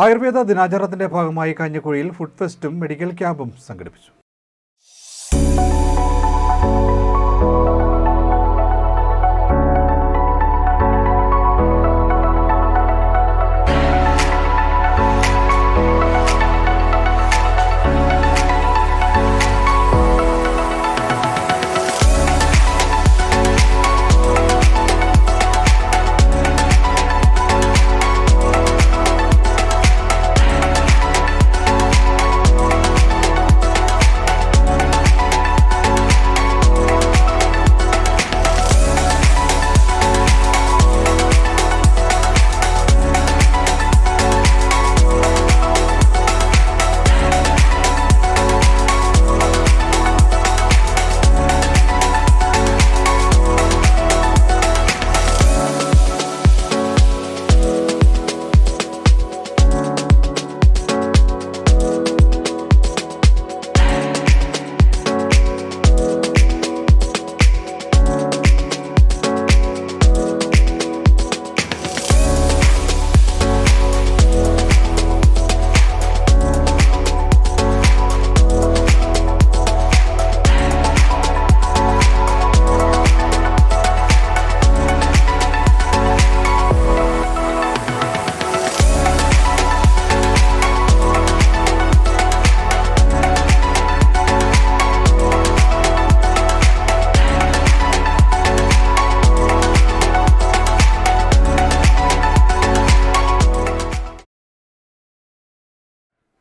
ആയുർവേദ ദിനാചരണത്തിന്റെ ഭാഗമായി കഞ്ഞിക്കുഴിയിൽ food ഫെസ്റ്റും medical ക്യാമ്പും സംഘടിപ്പിച്ചു.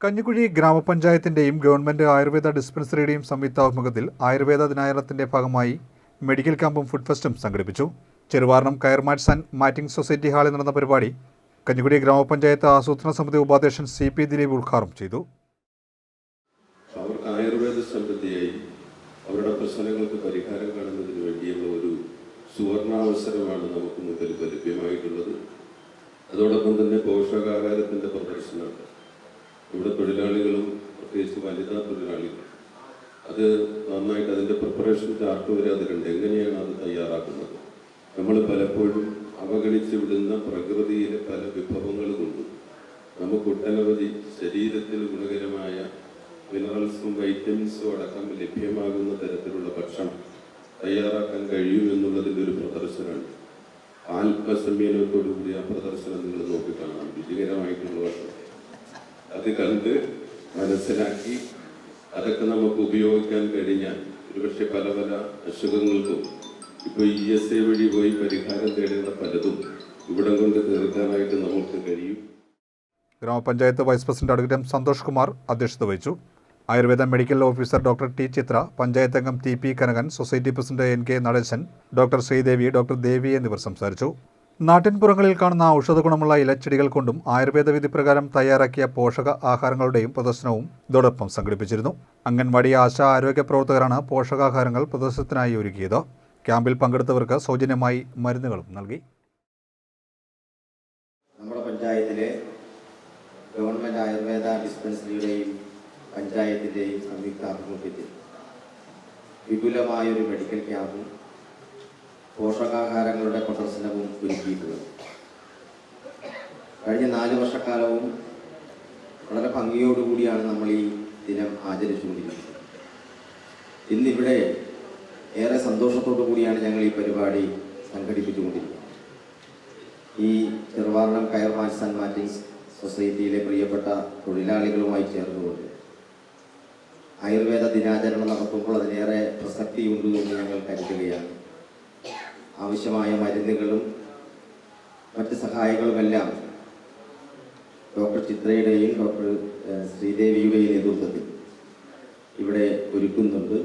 കഞ്ഞിക്കുഴി ഗ്രാമപഞ്ചായത്തിൻ്റെയും ഗവൺമെൻറ് ആയുർവേദ ഡിസ്പെൻസറിയുടെയും സംയുക്താഭിമുഖ്യത്തിൽ ആയുർവേദ ദിനാചരണത്തിൻ്റെ ഭാഗമായി മെഡിക്കൽ ക്യാമ്പും ഫുഡ് ഫെസ്റ്റും സംഘടിപ്പിച്ചു. ചെറുവാരണം കയർമാറ്റ്സ് ആൻഡ് മാറ്റിംഗ് സൊസൈറ്റി ഹാളിൽ നടന്ന പരിപാടി കഞ്ഞിക്കുഴി ഗ്രാമപഞ്ചായത്ത് ആസൂത്രണ സമിതി ഉപാധ്യക്ഷൻ CP ദിലീപ് ഉദ്ഘാടനം ചെയ്തു. ആയുർവേദ സംബന്ധിയായി അവരുടെ പ്രശ്നങ്ങൾക്ക് പരിഹാരം കാണുന്നതിന് വേണ്ടിയുള്ള ഒരു സുവർണാവസരമാണ് നമുക്ക് മുതൽ ലഭ്യമായിട്ടുള്ളത്. അതോടൊപ്പം തന്നെ പോഷകാഹാരത്തിൻ്റെ പ്രദർശനമുണ്ട്. ഇവിടെ തൊഴിലാളികളും പ്രത്യേകിച്ച് വനിതാ തൊഴിലാളികൾ അത് നന്നായിട്ട് അതിൻ്റെ പ്രിപ്പറേഷൻ ചാർട്ട് വരെ അതിലുണ്ട്. എങ്ങനെയാണ് അത് തയ്യാറാക്കുന്നത്? നമ്മൾ പലപ്പോഴും അവഗണിച്ച് വിടുന്ന പ്രകൃതിയിലെ പല വിഭവങ്ങൾ കൊണ്ട് നമുക്ക് ഒട്ടനവധി ശരീരത്തിന് ഗുണകരമായ മിനറൽസും വൈറ്റമിൻസും അടക്കം ലഭ്യമാകുന്ന തരത്തിലുള്ള ഭക്ഷണം തയ്യാറാക്കാൻ കഴിയുമെന്നുള്ളതിൻ്റെ ഒരു പ്രദർശനമാണ്. ആത്മസംയമനത്തോടുകൂടി ആ പ്രദർശനം നിങ്ങൾ നോക്കിക്കാണാം. വിജയകരമായിട്ടുള്ള ഭക്ഷണം അത് കണ്ട് മനസ്സിലാക്കി അതൊക്കെ നമുക്ക് ഉപയോഗിക്കാൻ കഴിഞ്ഞാൽ ഒരുപക്ഷെ പല പല അസുഖങ്ങൾക്കും ഇപ്പോൾ ESA വഴി പോയി പരിഹാരം തേടേണ്ട പലതും ഇവിടം കൊണ്ട് തീർക്കാനായിട്ട് നമുക്ക് കഴിയും. ഗ്രാമപഞ്ചായത്ത് vice president advocate Santhosh Kumar അധ്യക്ഷത വഹിച്ചു. Ayurveda medical officer doctor T Chithra, panchayat അംഗം TP Kanakan, society president NK Natesan, doctor Sreedevi, doctor Devi എന്നിവർ സംസാരിച്ചു. നാട്ടിൻപുറങ്ങളിൽ കാണുന്ന ഔഷധ ഗുണമുള്ള ഇലച്ചെടികൾ കൊണ്ടും ആയുർവേദ വിധി പ്രകാരം തയ്യാറാക്കിയ പോഷക ആഹാരങ്ങളുടെയും പ്രദർശനവും ഇതോടൊപ്പം സംഘടിപ്പിച്ചിരുന്നു. അംഗൻവാടി ആശാ ആരോഗ്യ പ്രവർത്തകരാണ് പോഷകാഹാരങ്ങൾ പ്രദർശനത്തിനായി ഒരുക്കിയത്. ക്യാമ്പിൽ പങ്കെടുത്തവർക്ക് സൗജന്യമായി മരുന്നുകളും നൽകി. നമ്മുടെ പഞ്ചായത്തിലെ ഗവൺമെൻറ് ആയുർവേദ ഡിസ്പെൻസറിയുടെയും പഞ്ചായത്തിൻ്റെയും സംയുക്താഭിമുഖ്യത്തിൽ വിപുലമായൊരു മെഡിക്കൽ ക്യാമ്പും പോഷകാഹാരങ്ങളുടെ പ്രദർശനവും ഒരുക്കിയിട്ടുള്ളത്. കഴിഞ്ഞ 4 വർഷക്കാലവും വളരെ ഭംഗിയോടുകൂടിയാണ് നമ്മൾ ഈ ദിനം ആചരിച്ചുകൊണ്ടിരിക്കുന്നത്. ഇന്നിവിടെ ഏറെ സന്തോഷത്തോടു കൂടിയാണ് ഞങ്ങൾ ഈ പരിപാടി സംഘടിപ്പിച്ചുകൊണ്ടിരിക്കുന്നത്. ഈ ചെറുവാരണം കയർമാറ്റ്സ് ആൻഡ് മാറ്റിംഗ് സൊസൈറ്റിയിലെ പ്രിയപ്പെട്ട തൊഴിലാളികളുമായി ചേർന്നുകൊണ്ട് ആയുർവേദ ദിനാചരണം നടത്തുമ്പോൾ അതിനേറെ പ്രസക്തിയുണ്ട് എന്ന് ഞങ്ങൾ കരുതുകയാണ്. ആവശ്യമായ മരുന്നുകളും മറ്റ് സഹായങ്ങളുമെല്ലാം ഡോക്ടർ ചിത്രയുടെയും ഡോക്ടർ ശ്രീദേവിയുടെയും നേതൃത്വത്തിൽ ഇവിടെ ഒരുക്കുന്നുണ്ട്.